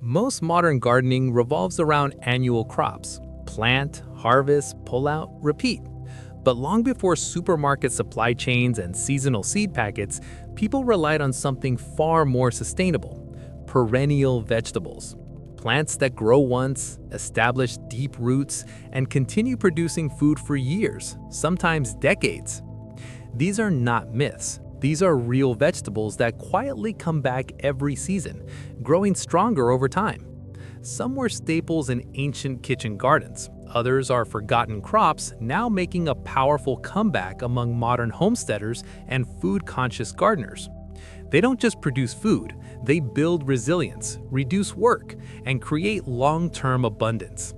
Most modern gardening revolves around annual crops: plant, harvest, pull out, repeat. But long before supermarket supply chains and seasonal seed packets, people relied on something far more sustainable: perennial vegetables. Plants that grow once, establish deep roots, and continue producing food for years, sometimes decades. These are not myths. These are real vegetables that quietly come back every season, growing stronger over time. Some were staples in ancient kitchen gardens. Others are forgotten crops now making a powerful comeback among modern homesteaders and food-conscious gardeners. They don't just produce food, they build resilience, reduce work, and create long-term abundance.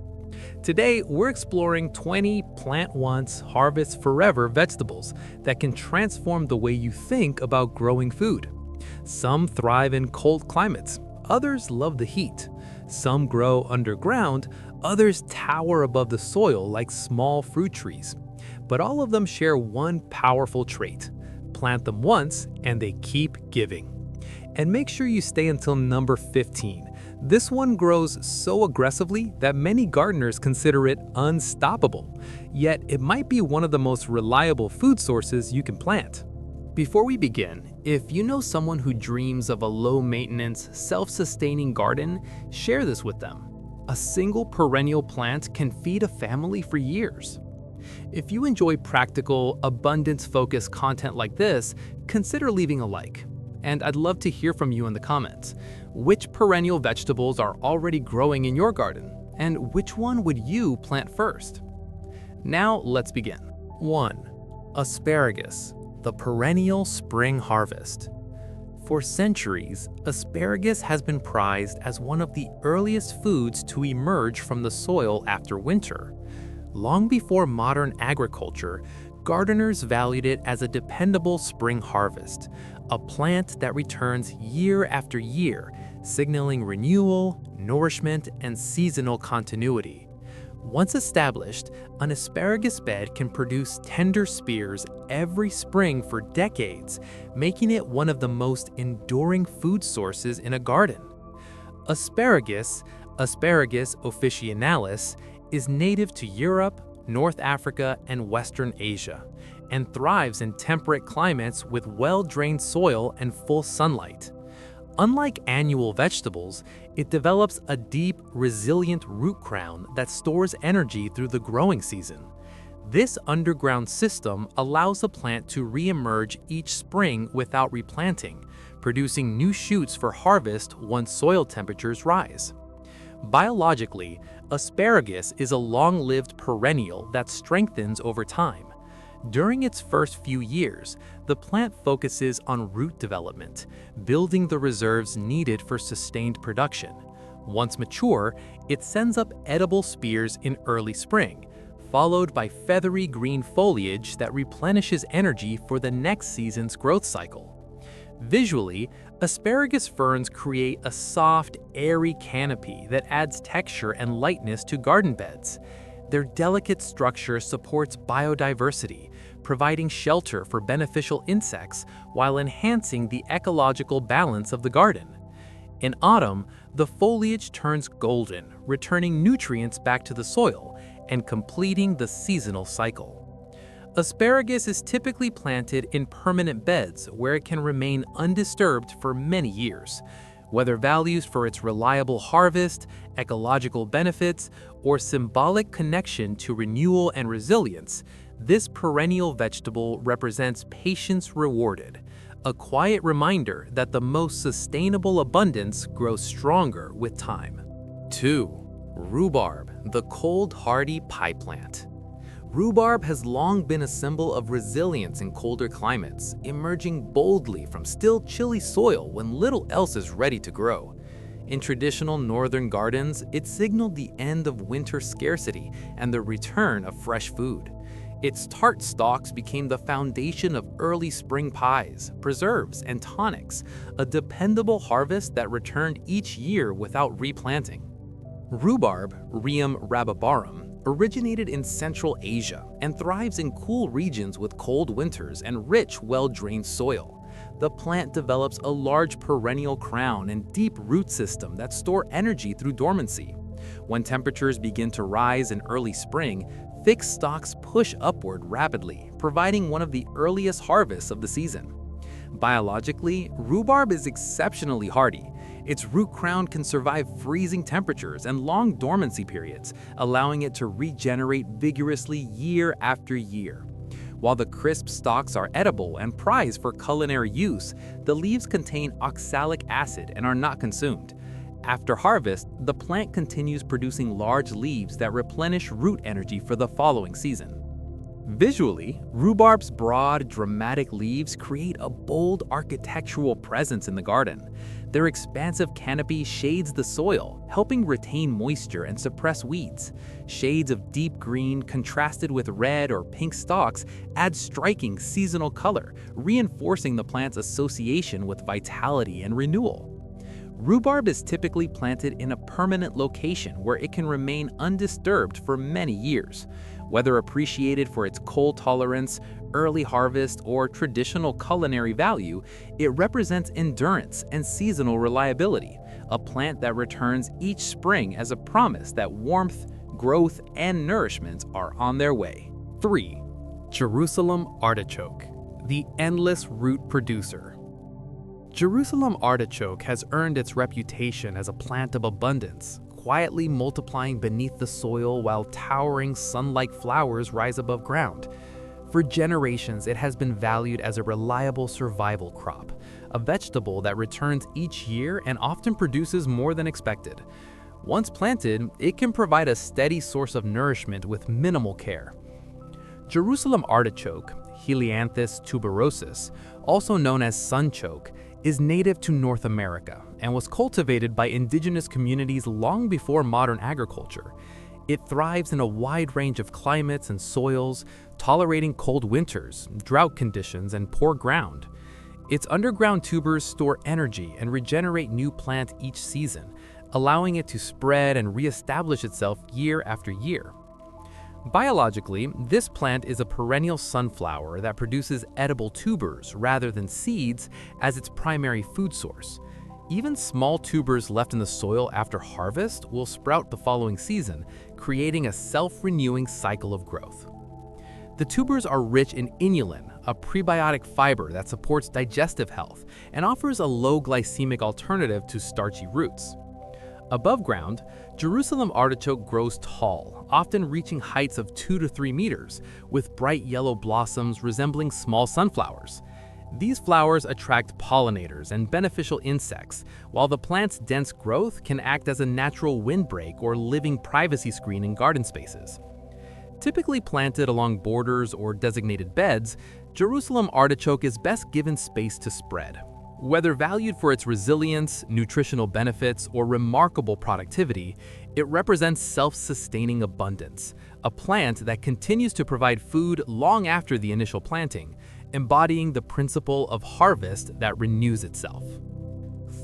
Today, we're exploring 20 plant once, harvest forever vegetables that can transform the way you think about growing food. Some thrive in cold climates, others love the heat. Some grow underground, others tower above the soil like small fruit trees. But all of them share one powerful trait: plant them once and they keep giving. And make sure you stay until number 15. This one grows so aggressively that many gardeners consider it unstoppable. Yet it might be one of the most reliable food sources you can plant. Before we begin, if you know someone who dreams of a low-maintenance, self-sustaining garden, share this with them. A single perennial plant can feed a family for years. If you enjoy practical, abundance-focused content like this, consider leaving a like. And I'd love to hear from you in the comments. Which perennial vegetables are already growing in your garden? And which one would you plant first? Now let's begin. 1. Asparagus, the perennial spring harvest. For centuries, asparagus has been prized as one of the earliest foods to emerge from the soil after winter. Long before modern agriculture, gardeners valued it as a dependable spring harvest, a plant that returns year after year, signaling renewal, nourishment, and seasonal continuity. Once established, an asparagus bed can produce tender spears every spring for decades, making it one of the most enduring food sources in a garden. Asparagus, Asparagus officinalis, is native to Europe, North Africa, and Western Asia, and thrives in temperate climates with well-drained soil and full sunlight. Unlike annual vegetables, it develops a deep, resilient root crown that stores energy through the growing season. This underground system allows the plant to re-emerge each spring without replanting, producing new shoots for harvest once soil temperatures rise. Biologically, asparagus is a long-lived perennial that strengthens over time. During its first few years, the plant focuses on root development, building the reserves needed for sustained production. Once mature, it sends up edible spears in early spring, followed by feathery green foliage that replenishes energy for the next season's growth cycle. Visually, asparagus ferns create a soft, airy canopy that adds texture and lightness to garden beds. Their delicate structure supports biodiversity, providing shelter for beneficial insects while enhancing the ecological balance of the garden. In autumn, the foliage turns golden, returning nutrients back to the soil and completing the seasonal cycle. Asparagus is typically planted in permanent beds where it can remain undisturbed for many years. Whether valued for its reliable harvest, ecological benefits, or symbolic connection to renewal and resilience, this perennial vegetable represents patience rewarded, a quiet reminder that the most sustainable abundance grows stronger with time. 2. Rhubarb, the cold hardy pie plant. Rhubarb has long been a symbol of resilience in colder climates, emerging boldly from still chilly soil when little else is ready to grow. In traditional northern gardens, it signaled the end of winter scarcity and the return of fresh food. Its tart stalks became the foundation of early spring pies, preserves, and tonics, a dependable harvest that returned each year without replanting. Rhubarb, Rheum rhabarbarum, originated in Central Asia and thrives in cool regions with cold winters and rich, well-drained soil. the plant develops a large perennial crown and deep root system that store energy through dormancy. When temperatures begin to rise in early spring, thick stalks push upward rapidly, providing one of the earliest harvests of the season. Biologically, rhubarb is exceptionally hardy. Its root crown can survive freezing temperatures and long dormancy periods, allowing it to regenerate vigorously year after year. While the crisp stalks are edible and prized for culinary use, the leaves contain oxalic acid and are not consumed. After harvest, the plant continues producing large leaves that replenish root energy for the following season. Visually, rhubarb's broad, dramatic leaves create a bold architectural presence in the garden. Their expansive canopy shades the soil, helping retain moisture and suppress weeds. Shades of deep green contrasted with red or pink stalks add striking seasonal color, reinforcing the plant's association with vitality and renewal. Rhubarb is typically planted in a permanent location where it can remain undisturbed for many years. Whether appreciated for its cold tolerance, early harvest, or traditional culinary value, it represents endurance and seasonal reliability, a plant that returns each spring as a promise that warmth, growth, and nourishment are on their way. 3. Jerusalem artichoke, the endless root producer. Jerusalem artichoke has earned its reputation as a plant of abundance, quietly multiplying beneath the soil while towering sun-like flowers rise above ground. For generations, it has been valued as a reliable survival crop, a vegetable that returns each year and often produces more than expected. Once planted, it can provide a steady source of nourishment with minimal care. Jerusalem artichoke, Helianthus tuberosus, also known as sunchoke, is native to North America and was cultivated by indigenous communities long before modern agriculture. It thrives in a wide range of climates and soils, tolerating cold winters, drought conditions, and poor ground. Its underground tubers store energy and regenerate new plant each season, allowing it to spread and reestablish itself year after year. Biologically, this plant is a perennial sunflower that produces edible tubers rather than seeds as its primary food source. Even small tubers left in the soil after harvest will sprout the following season, creating a self-renewing cycle of growth. The tubers are rich in inulin, a prebiotic fiber that supports digestive health and offers a low glycemic alternative to starchy roots. Above ground, Jerusalem artichoke grows tall, often reaching heights of 2 to 3 meters, with bright yellow blossoms resembling small sunflowers. These flowers attract pollinators and beneficial insects, while the plant's dense growth can act as a natural windbreak or living privacy screen in garden spaces. Typically planted along borders or designated beds, Jerusalem artichoke is best given space to spread. Whether valued for its resilience, nutritional benefits, or remarkable productivity, it represents self-sustaining abundance, a plant that continues to provide food long after the initial planting, embodying the principle of harvest that renews itself.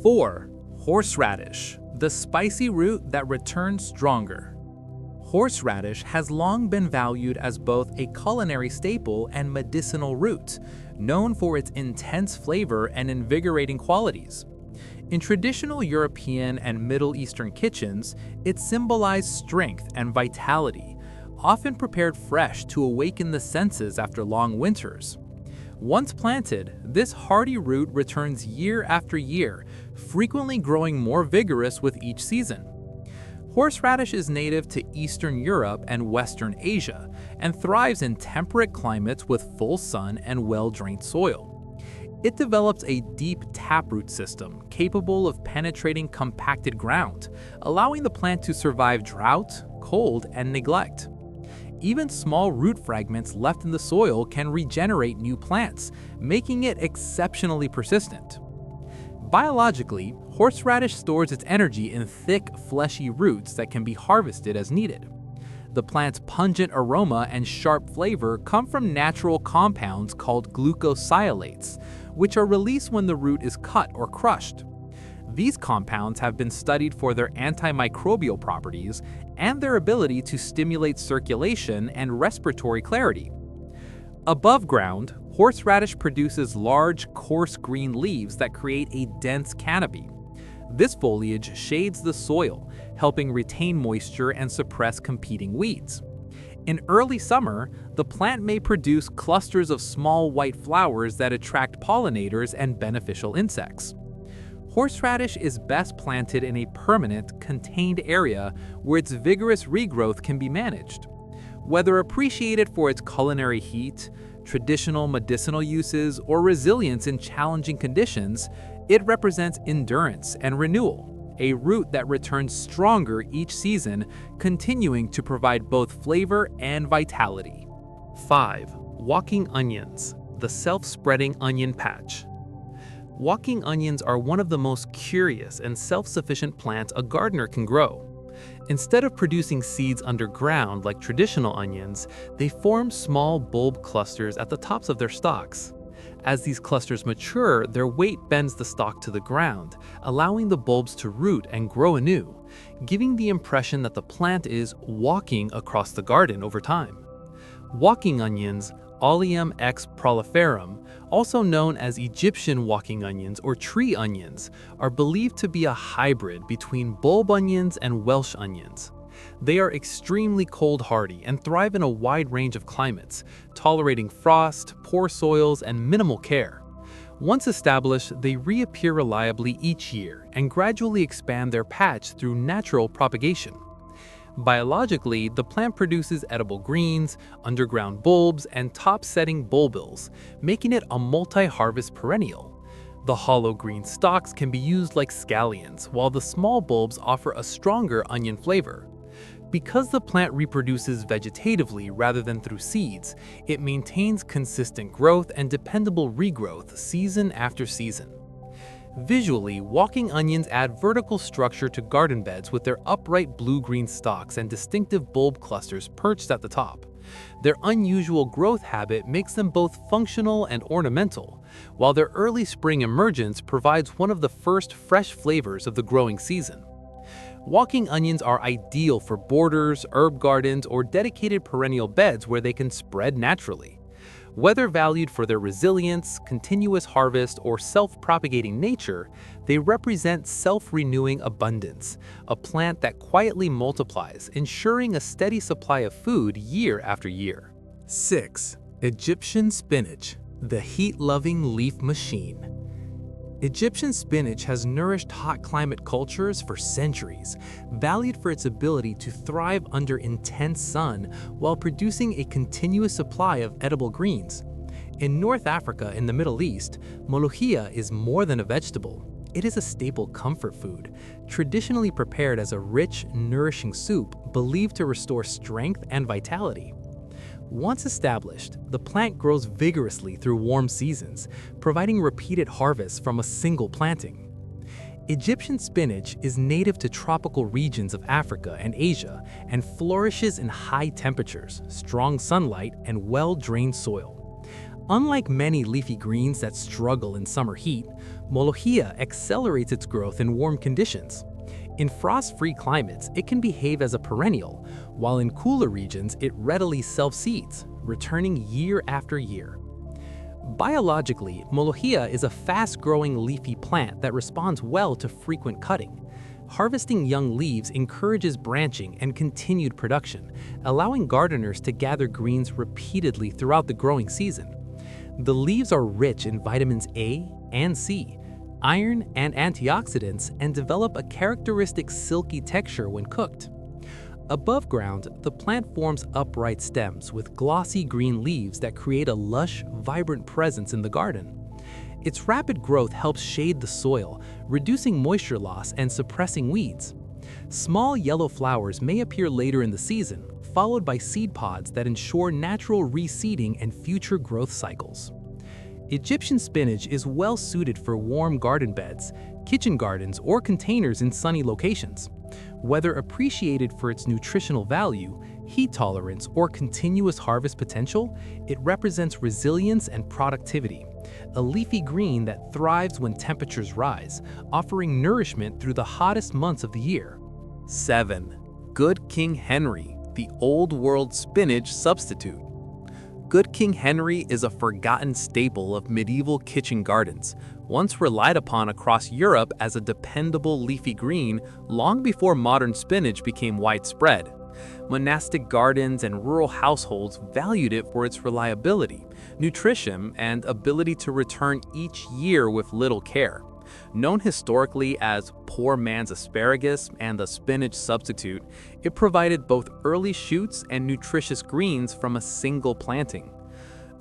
4. Horseradish, the spicy root that returns stronger. Horseradish has long been valued as both a culinary staple and medicinal root, known for its intense flavor and invigorating qualities. In traditional European and Middle Eastern kitchens, it symbolized strength and vitality, often prepared fresh to awaken the senses after long winters. Once planted, this hardy root returns year after year, frequently growing more vigorous with each season. Horseradish is native to Eastern Europe and Western Asia, and thrives in temperate climates with full sun and well-drained soil. It develops a deep taproot system capable of penetrating compacted ground, allowing the plant to survive drought, cold, and neglect. Even small root fragments left in the soil can regenerate new plants, making it exceptionally persistent. Biologically, horseradish stores its energy in thick, fleshy roots that can be harvested as needed. The plant's pungent aroma and sharp flavor come from natural compounds called glucosilates, which are released when the root is cut or crushed. These compounds have been studied for their antimicrobial properties and their ability to stimulate circulation and respiratory clarity. Above ground, Horseradish produces large, coarse green leaves that create a dense canopy. This foliage shades the soil, helping retain moisture and suppress competing weeds. In early summer, the plant may produce clusters of small white flowers that attract pollinators and beneficial insects. Horseradish is best planted in a permanent, contained area where its vigorous regrowth can be managed. Whether appreciated for its culinary heat, traditional medicinal uses, or resilience in challenging conditions, it represents endurance and renewal, a root that returns stronger each season, continuing to provide both flavor and vitality. 5. Walking onions, the self-spreading onion patch. Walking onions are one of the most curious and self-sufficient plants a gardener can grow. Instead of producing seeds underground like traditional onions, they form small bulb clusters at the tops of their stalks. As these clusters mature, their weight bends the stalk to the ground, allowing the bulbs to root and grow anew, giving the impression that the plant is walking across the garden over time. Walking onions, Allium X proliferum, also known as Egyptian walking onions or tree onions, are believed to be a hybrid between bulb onions and Welsh onions. They are extremely cold-hardy and thrive in a wide range of climates, tolerating frost, poor soils, and minimal care. Once established, they reappear reliably each year and gradually expand their patch through natural propagation. Biologically, the plant produces edible greens, underground bulbs, and top-setting bulbils, making it a multi-harvest perennial. The hollow green stalks can be used like scallions, while the small bulbs offer a stronger onion flavor. Because the plant reproduces vegetatively rather than through seeds, it maintains consistent growth and dependable regrowth season after season. Visually, walking onions add vertical structure to garden beds with their upright blue-green stalks and distinctive bulb clusters perched at the top. Their unusual growth habit makes them both functional and ornamental, while their early spring emergence provides one of the first fresh flavors of the growing season. Walking onions are ideal for borders, herb gardens, or dedicated perennial beds where they can spread naturally. Whether valued for their resilience, continuous harvest, or self-propagating nature, they represent self-renewing abundance, a plant that quietly multiplies, ensuring a steady supply of food year after year. 6. Egyptian spinach, the heat-loving leaf machine. Egyptian spinach has nourished hot climate cultures for centuries, valued for its ability to thrive under intense sun while producing a continuous supply of edible greens. In North Africa and the Middle East, molokhia is more than a vegetable. It is a staple comfort food, traditionally prepared as a rich, nourishing soup believed to restore strength and vitality. Once established, the plant grows vigorously through warm seasons, providing repeated harvests from a single planting. Egyptian spinach is native to tropical regions of Africa and Asia and flourishes in high temperatures, strong sunlight, and well-drained soil. Unlike many leafy greens that struggle in summer heat, molokhia accelerates its growth in warm conditions. In frost-free climates, it can behave as a perennial, while in cooler regions, it readily self-seeds, returning year after year. Biologically, molokhia is a fast-growing leafy plant that responds well to frequent cutting. Harvesting young leaves encourages branching and continued production, allowing gardeners to gather greens repeatedly throughout the growing season. The leaves are rich in vitamins A and C, iron, and antioxidants, and develop a characteristic silky texture when cooked. Above ground, the plant forms upright stems with glossy green leaves that create a lush, vibrant presence in the garden. Its rapid growth helps shade the soil, reducing moisture loss and suppressing weeds. Small yellow flowers may appear later in the season, followed by seed pods that ensure natural reseeding and future growth cycles. Egyptian spinach is well suited for warm garden beds, kitchen gardens, or containers in sunny locations. Whether appreciated for its nutritional value, heat tolerance, or continuous harvest potential, it represents resilience and productivity, a leafy green that thrives when temperatures rise, offering nourishment through the hottest months of the year. 7. Good King Henry, the Old World spinach substitute. Good King Henry is a forgotten staple of medieval kitchen gardens, once relied upon across Europe as a dependable leafy green long before modern spinach became widespread. Monastic gardens and rural households valued it for its reliability, nutrition, and ability to return each year with little care. Known historically as poor man's asparagus and the spinach substitute, it provided both early shoots and nutritious greens from a single planting.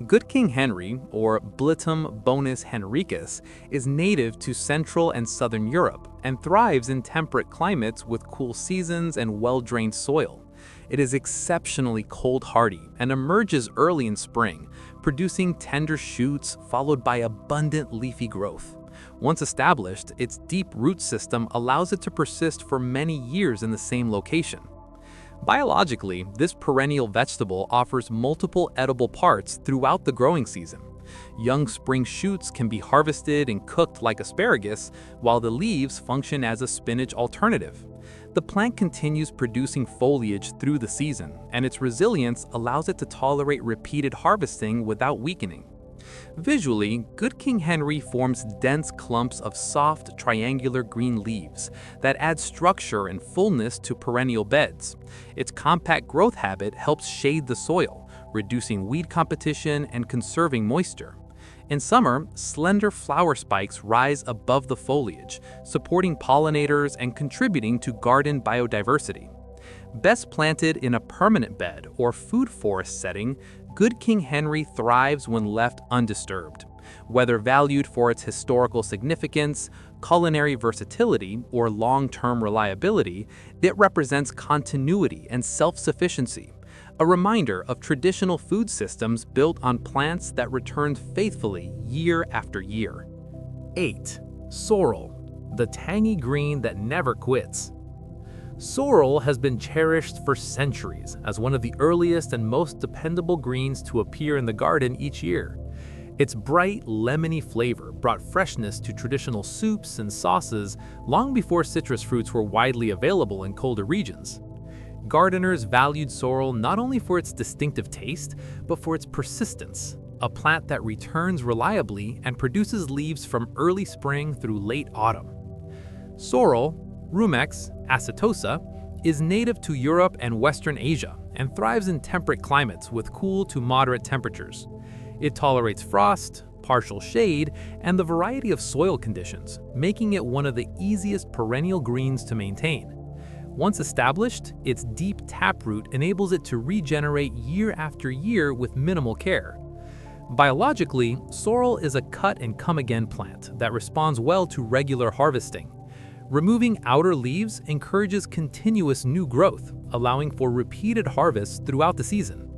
Good King Henry, or Blitum bonus henricus, is native to Central and Southern Europe and thrives in temperate climates with cool seasons and well-drained soil. It is exceptionally cold-hardy and emerges early in spring, producing tender shoots followed by abundant leafy growth. Once established, its deep root system allows it to persist for many years in the same location. Biologically, this perennial vegetable offers multiple edible parts throughout the growing season. Young spring shoots can be harvested and cooked like asparagus, while the leaves function as a spinach alternative. The plant continues producing foliage through the season, and its resilience allows it to tolerate repeated harvesting without weakening. Visually, Good King Henry forms dense clumps of soft, triangular green leaves that add structure and fullness to perennial beds. Its compact growth habit helps shade the soil, reducing weed competition and conserving moisture. In summer, slender flower spikes rise above the foliage, supporting pollinators and contributing to garden biodiversity. Best planted in a permanent bed or food forest setting, Good King Henry thrives when left undisturbed. Whether valued for its historical significance, culinary versatility, or long-term reliability, it represents continuity and self-sufficiency, a reminder of traditional food systems built on plants that returned faithfully year after year. 8. Sorrel, the tangy green that never quits. Sorrel has been cherished for centuries as one of the earliest and most dependable greens to appear in the garden each year. Its bright, lemony flavor brought freshness to traditional soups and sauces long before citrus fruits were widely available in colder regions. Gardeners valued sorrel not only for its distinctive taste, but for its persistence, a plant that returns reliably and produces leaves from early spring through late autumn. Sorrel, Rumex acetosa, is native to Europe and Western Asia and thrives in temperate climates with cool to moderate temperatures. It tolerates frost, partial shade, and the variety of soil conditions, making it one of the easiest perennial greens to maintain. Once established, its deep taproot enables it to regenerate year after year with minimal care. Biologically, sorrel is a cut-and-come-again plant that responds well to regular harvesting. Removing outer leaves encourages continuous new growth, allowing for repeated harvests throughout the season.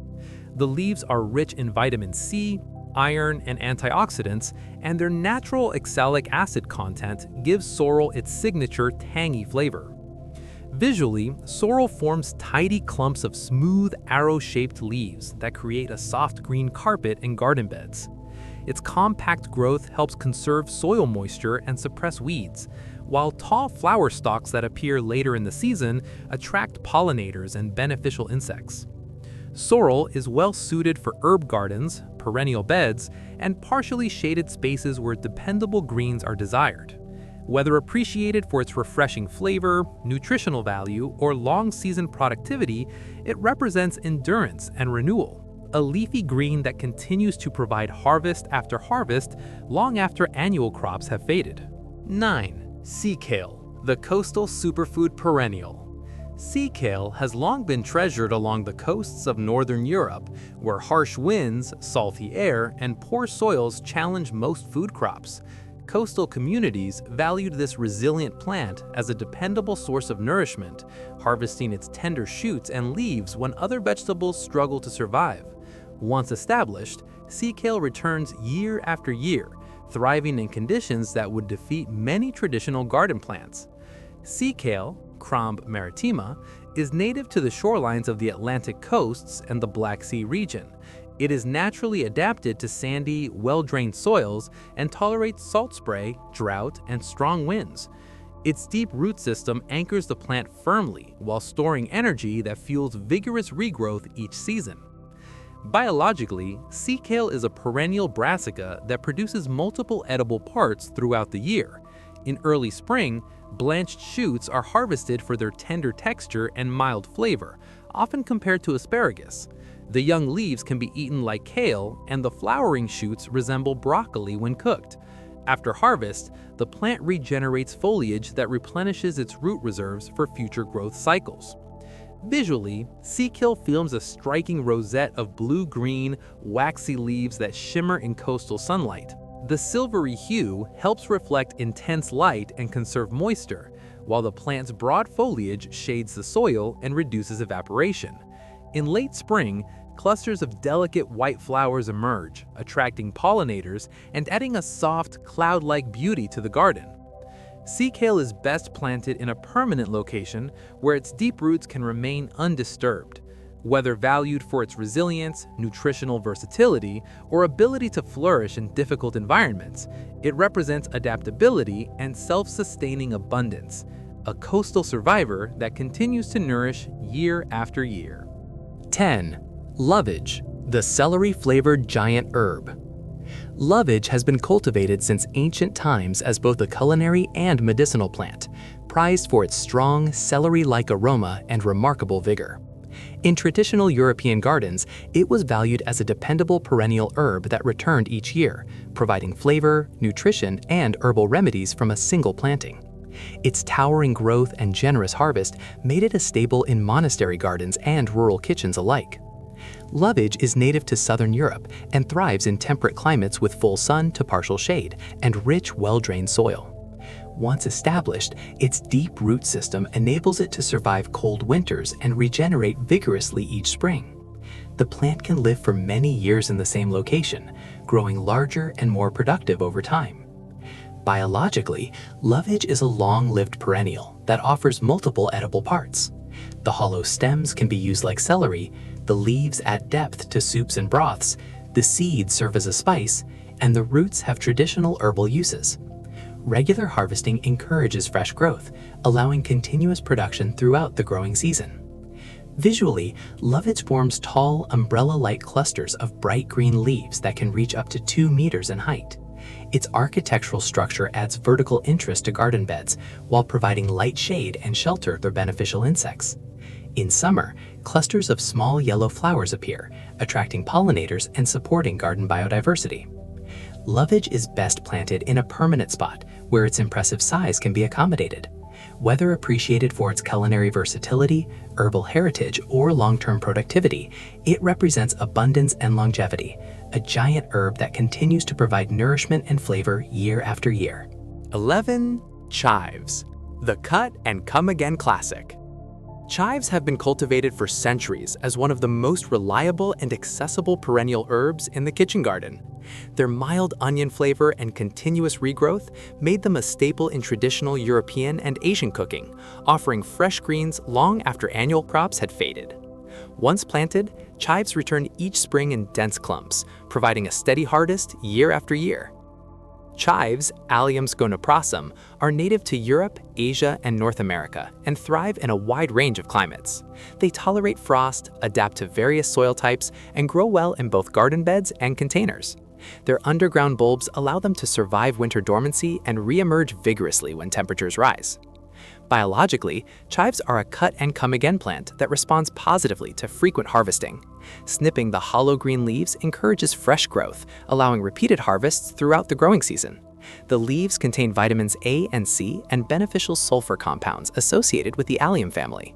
The leaves are rich in vitamin C, iron, and antioxidants, and their natural oxalic acid content gives sorrel its signature tangy flavor. Visually, sorrel forms tidy clumps of smooth, arrow-shaped leaves that create a soft green carpet in garden beds. Its compact growth helps conserve soil moisture and suppress weeds, while tall flower stalks that appear later in the season attract pollinators and beneficial insects. Sorrel is well suited for herb gardens, perennial beds, and partially shaded spaces where dependable greens are desired. Whether appreciated for its refreshing flavor, nutritional value, or long-season productivity, it represents endurance and renewal, a leafy green that continues to provide harvest after harvest long after annual crops have faded. 9. Sea kale, the coastal superfood perennial. Sea kale has long been treasured along the coasts of northern Europe, where harsh winds, salty air, and poor soils challenge most food crops. Coastal communities valued this resilient plant as a dependable source of nourishment, harvesting its tender shoots and leaves when other vegetables struggle to survive. Once established, sea kale returns year after year, thriving in conditions that would defeat many traditional garden plants. Sea kale, Crombe maritima, is native to the shorelines of the Atlantic coasts and the Black Sea region. It is naturally adapted to sandy, well-drained soils and tolerates salt spray, drought, and strong winds. Its deep root system anchors the plant firmly while storing energy that fuels vigorous regrowth each season. Biologically, sea kale is a perennial brassica that produces multiple edible parts throughout the year. In early spring, blanched shoots are harvested for their tender texture and mild flavor, often compared to asparagus. The young leaves can be eaten like kale, and the flowering shoots resemble broccoli when cooked. After harvest, the plant regenerates foliage that replenishes its root reserves for future growth cycles. Visually, sea kale films a striking rosette of blue-green, waxy leaves that shimmer in coastal sunlight. The silvery hue helps reflect intense light and conserve moisture, while the plant's broad foliage shades the soil and reduces evaporation. In late spring, clusters of delicate white flowers emerge, attracting pollinators and adding a soft, cloud-like beauty to the garden. Sea kale is best planted in a permanent location where its deep roots can remain undisturbed. Whether valued for its resilience, nutritional versatility, or ability to flourish in difficult environments, it represents adaptability and self-sustaining abundance, a coastal survivor that continues to nourish year after year. 10. Lovage, the celery-flavored giant herb. Lovage has been cultivated since ancient times as both a culinary and medicinal plant, prized for its strong, celery-like aroma and remarkable vigor. In traditional European gardens, it was valued as a dependable perennial herb that returned each year, providing flavor, nutrition, and herbal remedies from a single planting. Its towering growth and generous harvest made it a staple in monastery gardens and rural kitchens alike. Lovage is native to southern Europe and thrives in temperate climates with full sun to partial shade and rich, well-drained soil. Once established, its deep root system enables it to survive cold winters and regenerate vigorously each spring. The plant can live for many years in the same location, growing larger and more productive over time. Biologically, lovage is a long-lived perennial that offers multiple edible parts. The hollow stems can be used like celery, the leaves add depth to soups and broths, the seeds serve as a spice, and the roots have traditional herbal uses. Regular harvesting encourages fresh growth, allowing continuous production throughout the growing season. Visually, lovage forms tall, umbrella-like clusters of bright green leaves that can reach up to 2 meters in height. Its architectural structure adds vertical interest to garden beds while providing light shade and shelter for beneficial insects. In summer, clusters of small yellow flowers appear, attracting pollinators and supporting garden biodiversity. Lovage is best planted in a permanent spot where its impressive size can be accommodated. Whether appreciated for its culinary versatility, herbal heritage, or long-term productivity, it represents abundance and longevity, a giant herb that continues to provide nourishment and flavor year after year. 11. Chives, the cut and come again classic. Chives have been cultivated for centuries as one of the most reliable and accessible perennial herbs in the kitchen garden. Their mild onion flavor and continuous regrowth made them a staple in traditional European and Asian cooking, offering fresh greens long after annual crops had faded. Once planted, chives return each spring in dense clumps, providing a steady harvest year after year. Chives, Allium sconoprosum, are native to Europe, Asia, and North America and thrive in a wide range of climates. They tolerate frost, adapt to various soil types, and grow well in both garden beds and containers. Their underground bulbs allow them to survive winter dormancy and re-emerge vigorously when temperatures rise. Biologically, chives are a cut-and-come-again plant that responds positively to frequent harvesting. Snipping the hollow green leaves encourages fresh growth, allowing repeated harvests throughout the growing season. The leaves contain vitamins A and C and beneficial sulfur compounds associated with the allium family.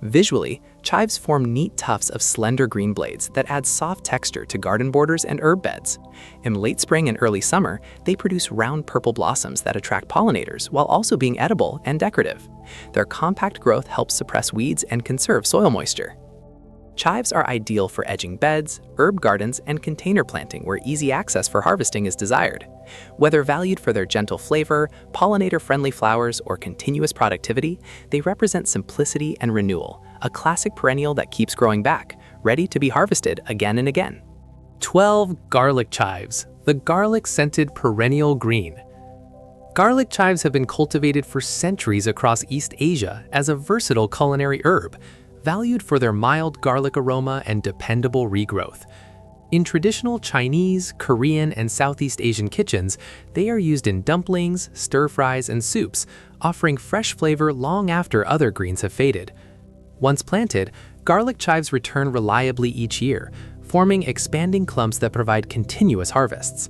Visually, chives form neat tufts of slender green blades that add soft texture to garden borders and herb beds. In late spring and early summer, they produce round purple blossoms that attract pollinators while also being edible and decorative. Their compact growth helps suppress weeds and conserve soil moisture. Chives are ideal for edging beds, herb gardens, and container planting where easy access for harvesting is desired. Whether valued for their gentle flavor, pollinator-friendly flowers, or continuous productivity, they represent simplicity and renewal, a classic perennial that keeps growing back, ready to be harvested again and again. 12. Garlic chives, the garlic-scented perennial green. Garlic chives have been cultivated for centuries across East Asia as a versatile culinary herb. valued for their mild garlic aroma and dependable regrowth. In traditional Chinese, Korean, and Southeast Asian kitchens, they are used in dumplings, stir-fries, and soups, offering fresh flavor long after other greens have faded. Once planted, garlic chives return reliably each year, forming expanding clumps that provide continuous harvests.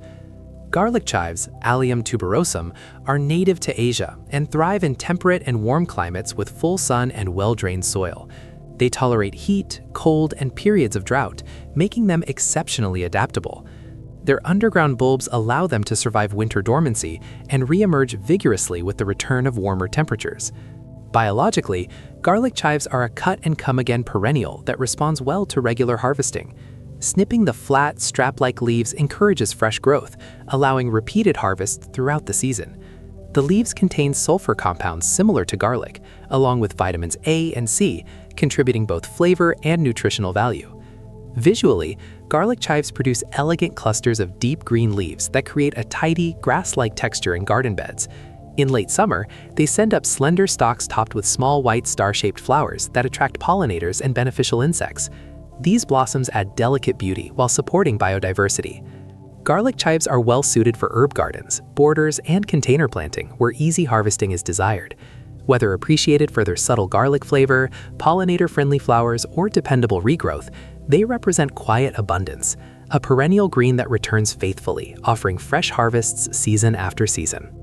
Garlic chives, Allium tuberosum, are native to Asia and thrive in temperate and warm climates with full sun and well-drained soil. They tolerate heat, cold, and periods of drought, making them exceptionally adaptable. Their underground bulbs allow them to survive winter dormancy and re-emerge vigorously with the return of warmer temperatures. Biologically, garlic chives are a cut-and-come-again perennial that responds well to regular harvesting. Snipping the flat, strap-like leaves encourages fresh growth, allowing repeated harvests throughout the season. The leaves contain sulfur compounds similar to garlic, along with vitamins A and C, contributing both flavor and nutritional value. Visually, garlic chives produce elegant clusters of deep green leaves that create a tidy, grass-like texture in garden beds. In late summer, they send up slender stalks topped with small white star-shaped flowers that attract pollinators and beneficial insects. These blossoms add delicate beauty while supporting biodiversity. Garlic chives are well suited for herb gardens, borders, and container planting where easy harvesting is desired. Whether appreciated for their subtle garlic flavor, pollinator-friendly flowers, or dependable regrowth, they represent quiet abundance, a perennial green that returns faithfully, offering fresh harvests season after season.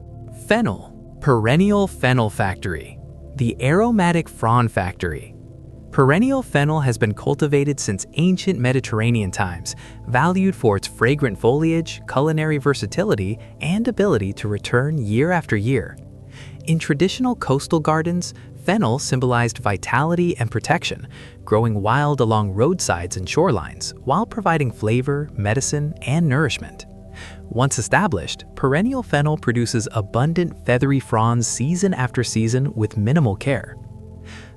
Fennel, Perennial Fennel Factory, the aromatic frond factory. Perennial fennel has been cultivated since ancient Mediterranean times, valued for its fragrant foliage, culinary versatility, and ability to return year after year. In traditional coastal gardens, fennel symbolized vitality and protection, growing wild along roadsides and shorelines while providing flavor, medicine, and nourishment. Once established, perennial fennel produces abundant feathery fronds season after season with minimal care.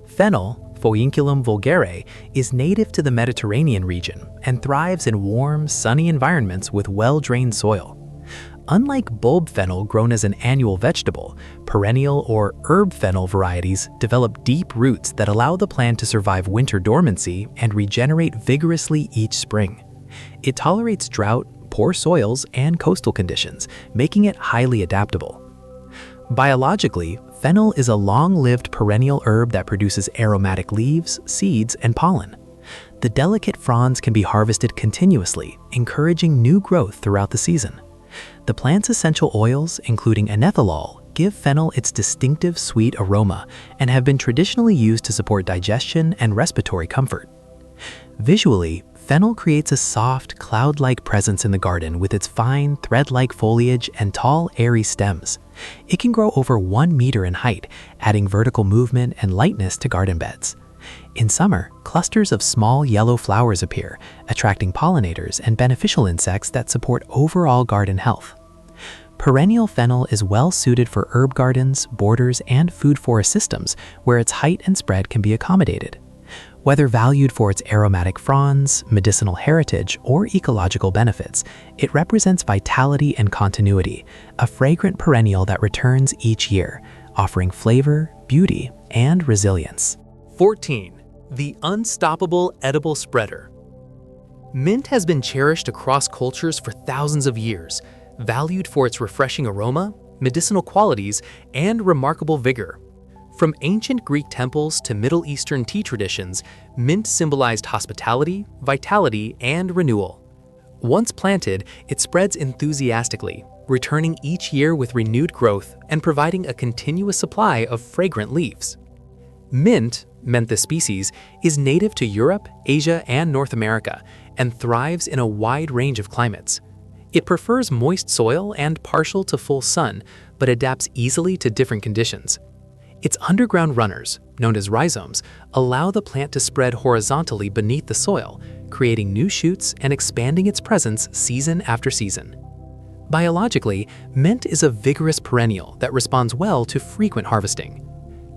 Fennel, Foinculum vulgare, is native to the Mediterranean region and thrives in warm, sunny environments with well-drained soil. Unlike bulb fennel grown as an annual vegetable, perennial or herb fennel varieties develop deep roots that allow the plant to survive winter dormancy and regenerate vigorously each spring. It tolerates drought, poor soils, and coastal conditions, making it highly adaptable. Biologically, fennel is a long-lived perennial herb that produces aromatic leaves, seeds, and pollen. The delicate fronds can be harvested continuously, encouraging new growth throughout the season. The plant's essential oils, including anetholol, give fennel its distinctive sweet aroma and have been traditionally used to support digestion and respiratory comfort. Visually, fennel creates a soft, cloud-like presence in the garden with its fine, thread-like foliage and tall, airy stems. It can grow over 1 meter in height, adding vertical movement and lightness to garden beds. In summer, clusters of small yellow flowers appear, attracting pollinators and beneficial insects that support overall garden health. Perennial fennel is well suited for herb gardens, borders, and food forest systems where its height and spread can be accommodated. Whether valued for its aromatic fronds, medicinal heritage, or ecological benefits, it represents vitality and continuity, a fragrant perennial that returns each year, offering flavor, beauty, and resilience. 14. The unstoppable edible spreader. Mint has been cherished across cultures for thousands of years, valued for its refreshing aroma, medicinal qualities, and remarkable vigor. From ancient Greek temples to Middle Eastern tea traditions, mint symbolized hospitality, vitality, and renewal. Once planted, it spreads enthusiastically, returning each year with renewed growth and providing a continuous supply of fragrant leaves. Mint, Menthes species, is native to Europe, Asia, and North America, and thrives in a wide range of climates. It prefers moist soil and partial to full sun, but adapts easily to different conditions. Its underground runners, known as rhizomes, allow the plant to spread horizontally beneath the soil, creating new shoots and expanding its presence season after season. Biologically, mint is a vigorous perennial that responds well to frequent harvesting.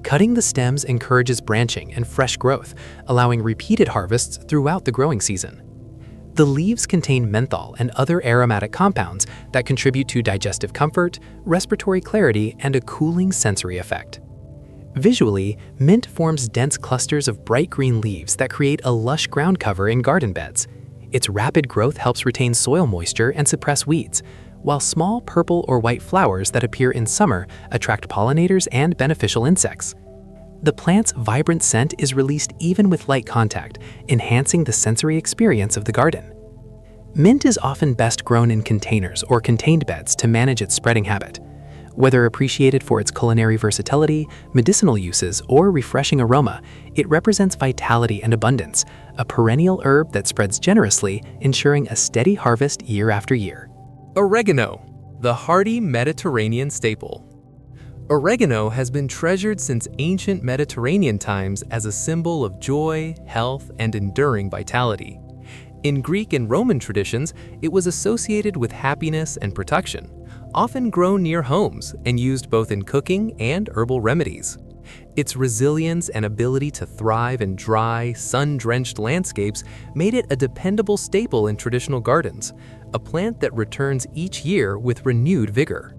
Cutting the stems encourages branching and fresh growth, allowing repeated harvests throughout the growing season. The leaves contain menthol and other aromatic compounds that contribute to digestive comfort, respiratory clarity, and a cooling sensory effect. Visually, mint forms dense clusters of bright green leaves that create a lush ground cover in garden beds. Its rapid growth helps retain soil moisture and suppress weeds, while small purple or white flowers that appear in summer attract pollinators and beneficial insects. The plant's vibrant scent is released even with light contact, enhancing the sensory experience of the garden. Mint is often best grown in containers or contained beds to manage its spreading habit. Whether appreciated for its culinary versatility, medicinal uses, or refreshing aroma, it represents vitality and abundance, a perennial herb that spreads generously, ensuring a steady harvest year after year. Oregano, the hardy Mediterranean staple. Oregano has been treasured since ancient Mediterranean times as a symbol of joy, health, and enduring vitality. In Greek and Roman traditions, it was associated with happiness and protection, often grown near homes and used both in cooking and herbal remedies. Its resilience and ability to thrive in dry, sun-drenched landscapes made it a dependable staple in traditional gardens, a plant that returns each year with renewed vigor.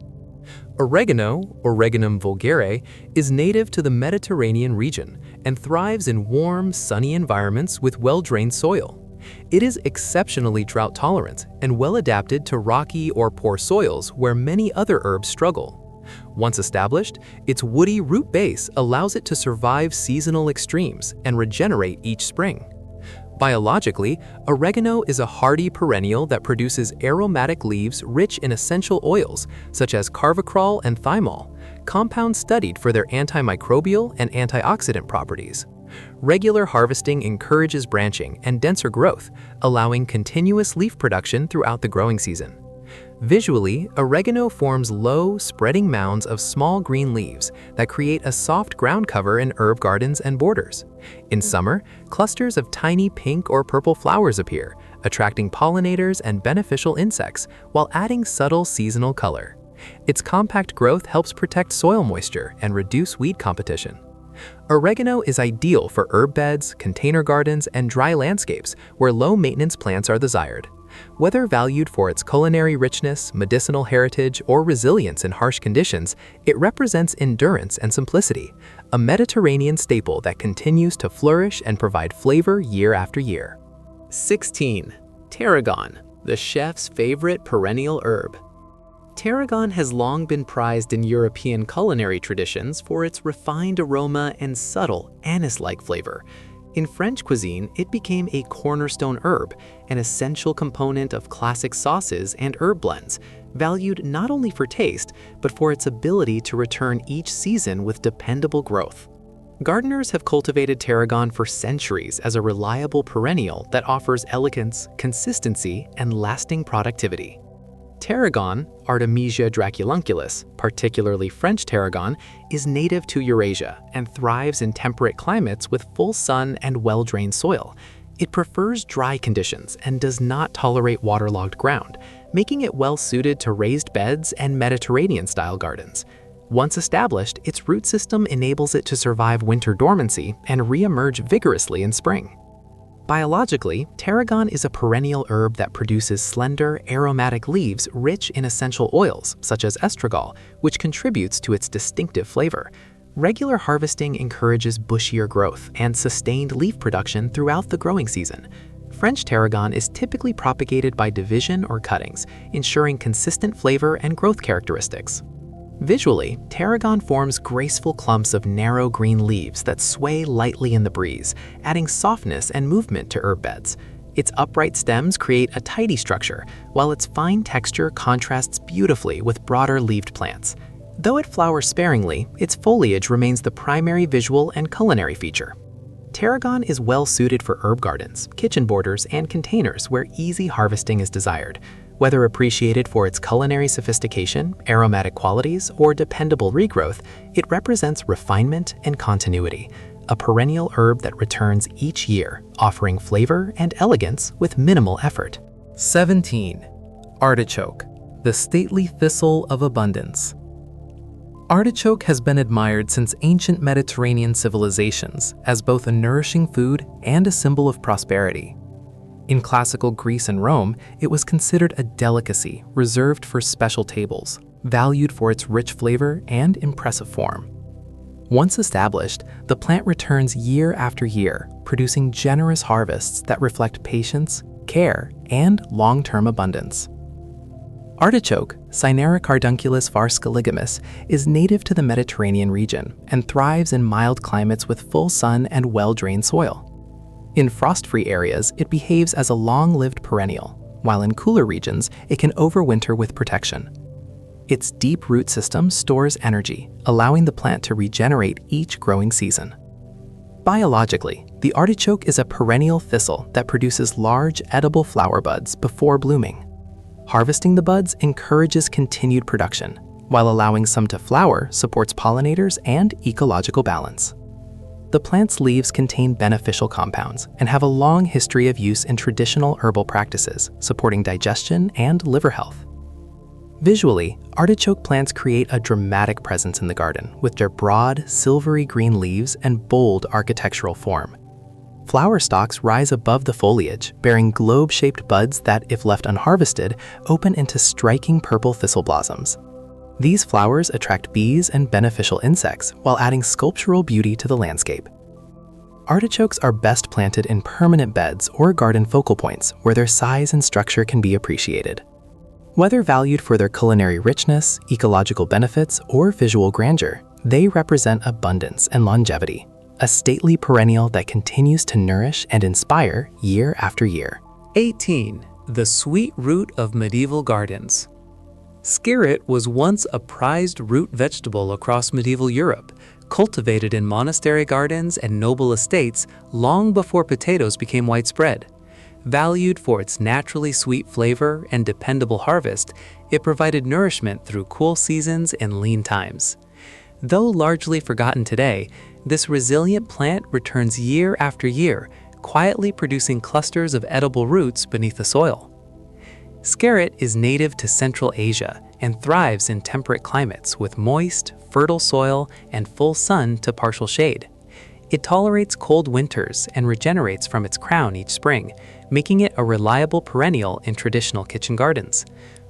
Oregano, Oreganum vulgare, is native to the Mediterranean region and thrives in warm, sunny environments with well-drained soil. It is exceptionally drought-tolerant and well-adapted to rocky or poor soils where many other herbs struggle. Once established, its woody root base allows it to survive seasonal extremes and regenerate each spring. Biologically, oregano is a hardy perennial that produces aromatic leaves rich in essential oils such as carvacrol and thymol, compounds studied for their antimicrobial and antioxidant properties. Regular harvesting encourages branching and denser growth, allowing continuous leaf production throughout the growing season. Visually, oregano forms low, spreading mounds of small green leaves that create a soft ground cover in herb gardens and borders. In summer, clusters of tiny pink or purple flowers appear, attracting pollinators and beneficial insects while adding subtle seasonal color. Its compact growth helps protect soil moisture and reduce weed competition. Oregano is ideal for herb beds, container gardens, and dry landscapes where low-maintenance plants are desired. Whether valued for its culinary richness, medicinal heritage, or resilience in harsh conditions, it represents endurance and simplicity, a Mediterranean staple that continues to flourish and provide flavor year after year. 16. Tarragon, the chef's favorite perennial herb. Tarragon has long been prized in European culinary traditions for its refined aroma and subtle anise-like flavor. In French cuisine, it became a cornerstone herb, an essential component of classic sauces and herb blends, valued not only for taste, but for its ability to return each season with dependable growth. Gardeners have cultivated tarragon for centuries as a reliable perennial that offers elegance, consistency, and lasting productivity. Tarragon, Artemisia draculunculus, particularly French tarragon, is native to Eurasia and thrives in temperate climates with full sun and well-drained soil. It prefers dry conditions and does not tolerate waterlogged ground, making it well-suited to raised beds and Mediterranean-style gardens. Once established, its root system enables it to survive winter dormancy and re-emerge vigorously in spring. Biologically, tarragon is a perennial herb that produces slender, aromatic leaves rich in essential oils, such as estragol, which contributes to its distinctive flavor. Regular harvesting encourages bushier growth and sustained leaf production throughout the growing season. French tarragon is typically propagated by division or cuttings, ensuring consistent flavor and growth characteristics. Visually, tarragon forms graceful clumps of narrow green leaves that sway lightly in the breeze, adding softness and movement to herb beds. Its upright stems create a tidy structure, while its fine texture contrasts beautifully with broader leaved plants. Though it flowers sparingly, its foliage remains the primary visual and culinary feature. Tarragon is well suited for herb gardens, kitchen borders, and containers where easy harvesting is desired. Whether appreciated for its culinary sophistication, aromatic qualities, or dependable regrowth, it represents refinement and continuity, a perennial herb that returns each year, offering flavor and elegance with minimal effort. 17. Artichoke, the stately thistle of abundance. Artichoke has been admired since ancient Mediterranean civilizations as both a nourishing food and a symbol of prosperity. In classical Greece and Rome, it was considered a delicacy reserved for special tables, valued for its rich flavor and impressive form. Once established, the plant returns year after year, producing generous harvests that reflect patience, care, and long-term abundance. Artichoke, Cinera cardunculus var scaligamus, is native to the Mediterranean region and thrives in mild climates with full sun and well-drained soil. In frost-free areas, it behaves as a long-lived perennial, while in cooler regions, it can overwinter with protection. Its deep root system stores energy, allowing the plant to regenerate each growing season. Biologically, the artichoke is a perennial thistle that produces large, edible flower buds before blooming. Harvesting the buds encourages continued production, while allowing some to flower supports pollinators and ecological balance. The plant's leaves contain beneficial compounds and have a long history of use in traditional herbal practices, supporting digestion and liver health. Visually, artichoke plants create a dramatic presence in the garden with their broad, silvery green leaves and bold architectural form. Flower stalks rise above the foliage, bearing globe-shaped buds that, if left unharvested, open into striking purple thistle blossoms. These flowers attract bees and beneficial insects while adding sculptural beauty to the landscape. Artichokes are best planted in permanent beds or garden focal points where their size and structure can be appreciated. Whether valued for their culinary richness, ecological benefits, or visual grandeur, they represent abundance and longevity, a stately perennial that continues to nourish and inspire year after year. 18. The sweet root of medieval gardens. Skirret was once a prized root vegetable across medieval Europe, cultivated in monastery gardens and noble estates long before potatoes became widespread. Valued for its naturally sweet flavor and dependable harvest, it provided nourishment through cool seasons and lean times. Though largely forgotten today, this resilient plant returns year after year, quietly producing clusters of edible roots beneath the soil. Skirret is native to Central Asia and thrives in temperate climates with moist, fertile soil and full sun to partial shade. It tolerates cold winters and regenerates from its crown each spring, making it a reliable perennial in traditional kitchen gardens.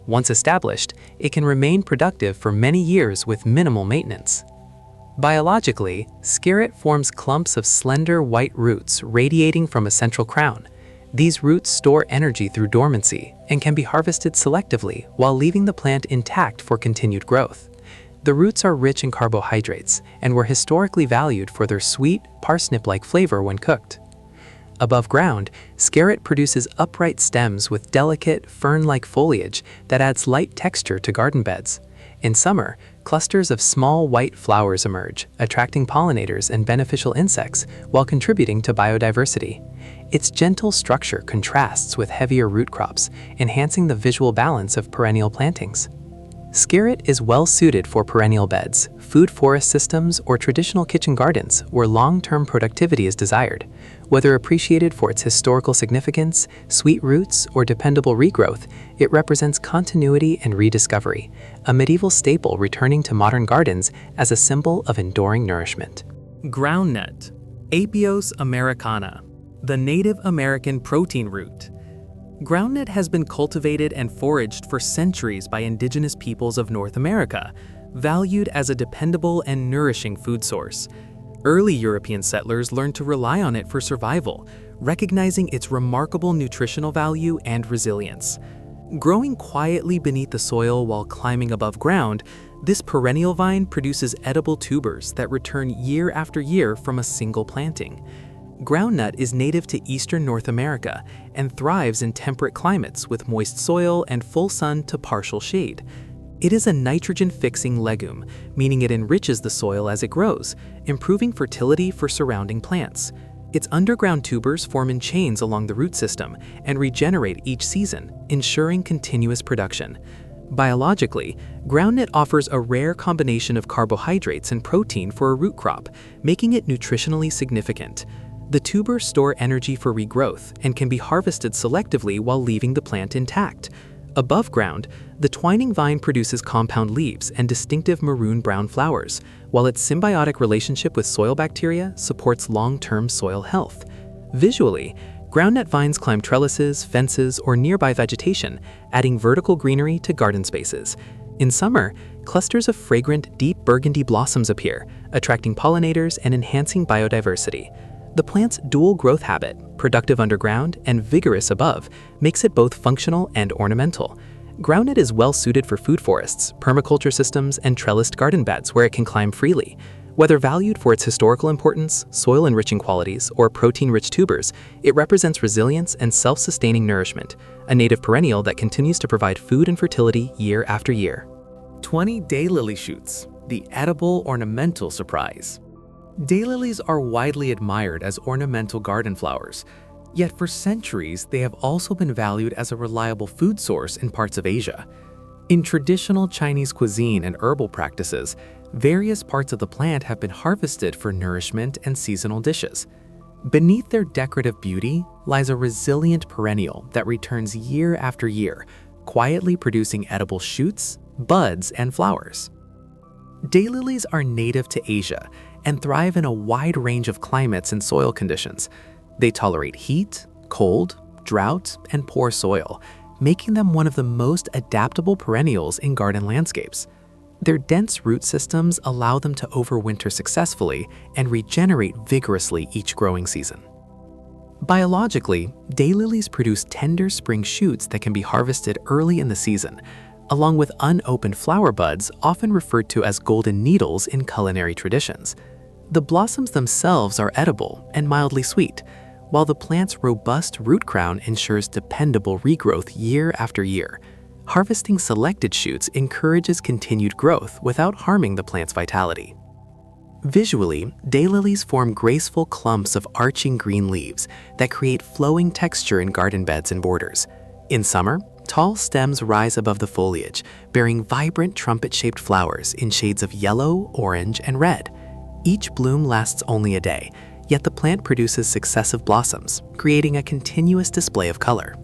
Once established, it can remain productive for many years with minimal maintenance. Biologically, skirret forms clumps of slender white roots radiating from a central crown. These roots store energy through dormancy and can be harvested selectively while leaving the plant intact for continued growth. The roots are rich in carbohydrates and were historically valued for their sweet, parsnip-like flavor when cooked. Above ground, skirret produces upright stems with delicate, fern-like foliage that adds light texture to garden beds. In summer, clusters of small white flowers emerge, attracting pollinators and beneficial insects while contributing to biodiversity. Its gentle structure contrasts with heavier root crops, enhancing the visual balance of perennial plantings. Skirret is well suited for perennial beds, food forest systems, or traditional kitchen gardens where long-term productivity is desired. Whether appreciated for its historical significance, sweet roots, or dependable regrowth, it represents continuity and rediscovery, a medieval staple returning to modern gardens as a symbol of enduring nourishment. Groundnut, Apios americana, the Native American protein root. Groundnut has been cultivated and foraged for centuries by indigenous peoples of North America, valued as a dependable and nourishing food source. Early European settlers learned to rely on it for survival, recognizing its remarkable nutritional value and resilience. Growing quietly beneath the soil while climbing above ground, this perennial vine produces edible tubers that return year after year from a single planting. Groundnut is native to eastern North America and thrives in temperate climates with moist soil and full sun to partial shade. It is a nitrogen-fixing legume, meaning it enriches the soil as it grows, improving fertility for surrounding plants. Its underground tubers form in chains along the root system and regenerate each season, ensuring continuous production. Biologically, groundnut offers a rare combination of carbohydrates and protein for a root crop, making it nutritionally significant. The tubers store energy for regrowth and can be harvested selectively while leaving the plant intact. Above ground, the twining vine produces compound leaves and distinctive maroon-brown flowers, while its symbiotic relationship with soil bacteria supports long-term soil health. Visually, groundnut vines climb trellises, fences, or nearby vegetation, adding vertical greenery to garden spaces. In summer, clusters of fragrant, deep burgundy blossoms appear, attracting pollinators and enhancing biodiversity. The plant's dual growth habit, productive underground and vigorous above, makes it both functional and ornamental. Groundnut is well suited for food forests, permaculture systems, and trellised garden beds where it can climb freely. Whether valued for its historical importance, soil-enriching qualities, or protein-rich tubers, it represents resilience and self-sustaining nourishment, a native perennial that continues to provide food and fertility year after year. 20 daylily shoots, the edible ornamental surprise. Daylilies are widely admired as ornamental garden flowers, yet for centuries they have also been valued as a reliable food source in parts of Asia. In traditional Chinese cuisine and herbal practices, various parts of the plant have been harvested for nourishment and seasonal dishes. Beneath their decorative beauty lies a resilient perennial that returns year after year, quietly producing edible shoots, buds, and flowers. Daylilies are native to Asia and thrive in a wide range of climates and soil conditions. They tolerate heat, cold, drought, and poor soil, making them one of the most adaptable perennials in garden landscapes. Their dense root systems allow them to overwinter successfully and regenerate vigorously each growing season. Biologically, daylilies produce tender spring shoots that can be harvested early in the season, along with unopened flower buds often referred to as golden needles in culinary traditions. The blossoms themselves are edible and mildly sweet, while the plant's robust root crown ensures dependable regrowth year after year. Harvesting selected shoots encourages continued growth without harming the plant's vitality. Visually, daylilies form graceful clumps of arching green leaves that create flowing texture in garden beds and borders. In summer, tall stems rise above the foliage, bearing vibrant trumpet-shaped flowers in shades of yellow, orange, and red. Each bloom lasts only a day, yet the plant produces successive blossoms, creating a continuous display of color.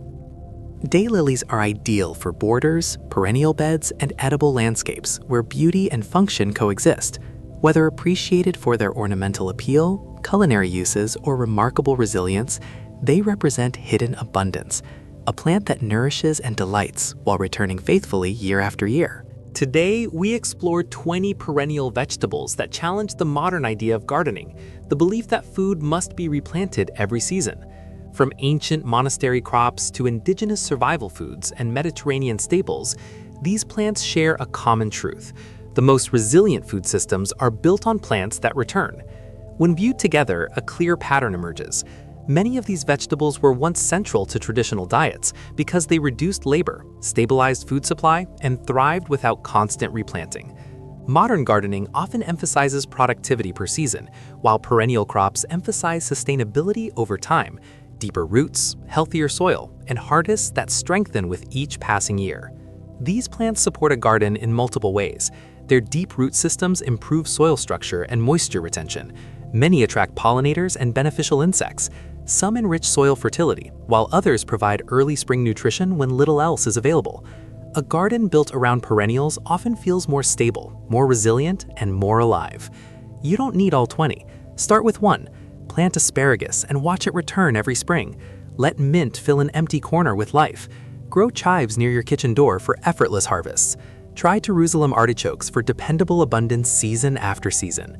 Daylilies are ideal for borders, perennial beds, and edible landscapes where beauty and function coexist. Whether appreciated for their ornamental appeal, culinary uses, or remarkable resilience, they represent hidden abundance, a plant that nourishes and delights while returning faithfully year after year. Today, we explored 20 perennial vegetables that challenge the modern idea of gardening, the belief that food must be replanted every season. From ancient monastery crops to indigenous survival foods and Mediterranean staples, these plants share a common truth. The most resilient food systems are built on plants that return. When viewed together, a clear pattern emerges. Many of these vegetables were once central to traditional diets because they reduced labor, stabilized food supply, and thrived without constant replanting. Modern gardening often emphasizes productivity per season, while perennial crops emphasize sustainability over time, deeper roots, healthier soil, and harvests that strengthen with each passing year. These plants support a garden in multiple ways. Their deep root systems improve soil structure and moisture retention. Many attract pollinators and beneficial insects. Some enrich soil fertility, while others provide early spring nutrition when little else is available. A garden built around perennials often feels more stable, more resilient, and more alive. You don't need all 20. Start with one. Plant asparagus and watch it return every spring. Let mint fill an empty corner with life. Grow chives near your kitchen door for effortless harvests. Try Jerusalem artichokes for dependable abundance season after season.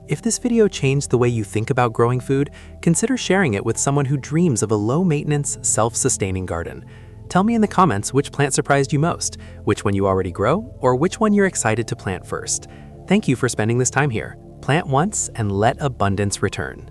If this video changed the way you think about growing food, consider sharing it with someone who dreams of a low-maintenance, self-sustaining garden. Tell me in the comments which plant surprised you most, which one you already grow, or which one you're excited to plant first. Thank you for spending this time here. Plant once and let abundance return.